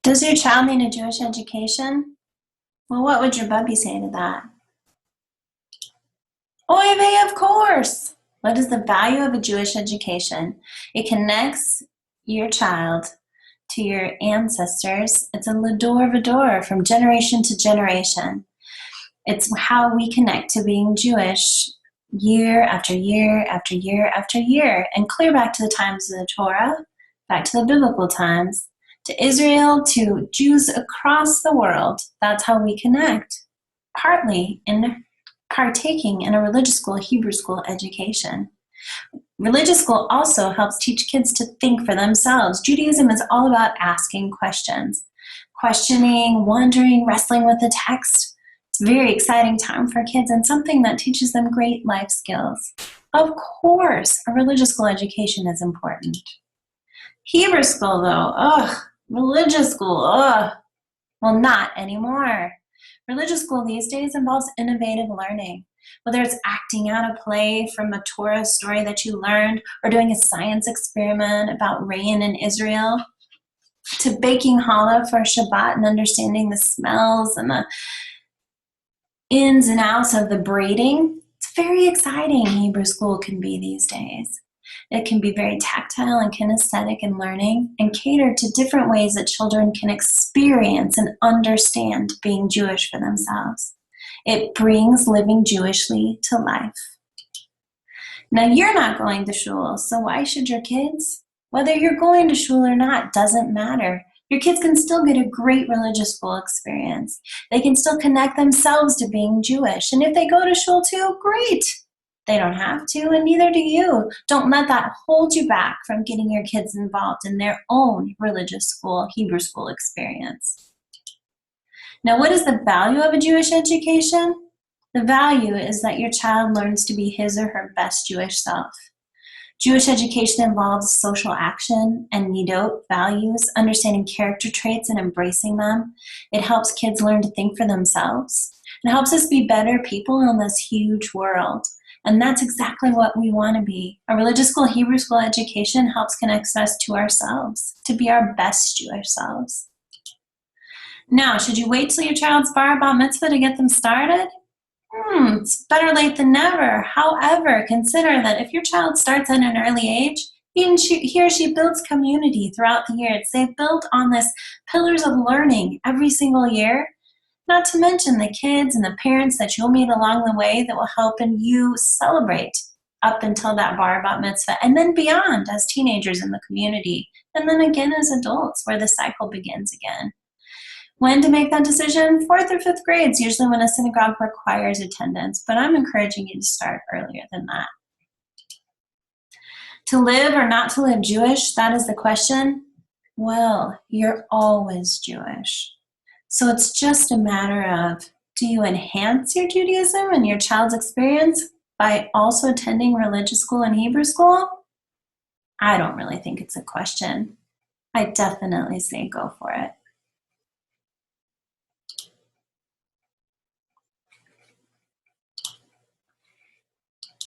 Does your child need a Jewish education? Well, what would your bubby say to that? Oy vey, of course! What is the value of a Jewish education? It connects your child to your ancestors. It's a lador vador from generation to generation. It's how we connect to being Jewish year after year after year after year, and clear back to the times of the Torah, back to the biblical times, to Israel, to Jews across the world. That's how we connect, partly in partaking in a religious school, Hebrew school education. Religious school also helps teach kids to think for themselves. Judaism is all about asking questions, questioning, wondering, wrestling with the text. It's a very exciting time for kids and something that teaches them great life skills. Of course, a religious school education is important. Hebrew school, though, religious school, well, not anymore. Religious school these days involves innovative learning, whether it's acting out a play from a Torah story that you learned, or doing a science experiment about rain in Israel, to baking challah for Shabbat and understanding the smells and the ins and outs of the braiding. It's very exciting, Hebrew school can be these days. It can be very tactile and kinesthetic in learning, and cater to different ways that children can experience and understand being Jewish for themselves. It brings living Jewishly to life. Now, you're not going to shul, so why should your kids? Whether you're going to shul or not doesn't matter. Your kids can still get a great religious school experience. They can still connect themselves to being Jewish. And if they go to shul too, great. They don't have to, and neither do you. Don't let that hold you back from getting your kids involved in their own religious school, Hebrew school experience. Now, what is the value of a Jewish education? The value is that your child learns to be his or her best Jewish self. Jewish education involves social action and midot, values, understanding character traits and embracing them. It helps kids learn to think for themselves. It helps us be better people in this huge world. And that's exactly what we want to be. A religious school, Hebrew school education helps connect us to ourselves, to be our best Jewish selves. Now, should you wait till your child's bar mitzvah to get them started? It's better late than never. However, consider that if your child starts at an early age, he or she builds community throughout the year. They've built on this pillars of learning every single year, not to mention the kids and the parents that you'll meet along the way that will help you celebrate up until that bar mitzvah, and then beyond as teenagers in the community, and then again as adults where the cycle begins again. When to make that decision? 4th or 5th grade is usually when a synagogue requires attendance, but I'm encouraging you to start earlier than that. To live or not to live Jewish, that is the question. Well, you're always Jewish. So it's just a matter of, do you enhance your Judaism and your child's experience by also attending religious school and Hebrew school? I don't really think it's a question. I definitely say go for it.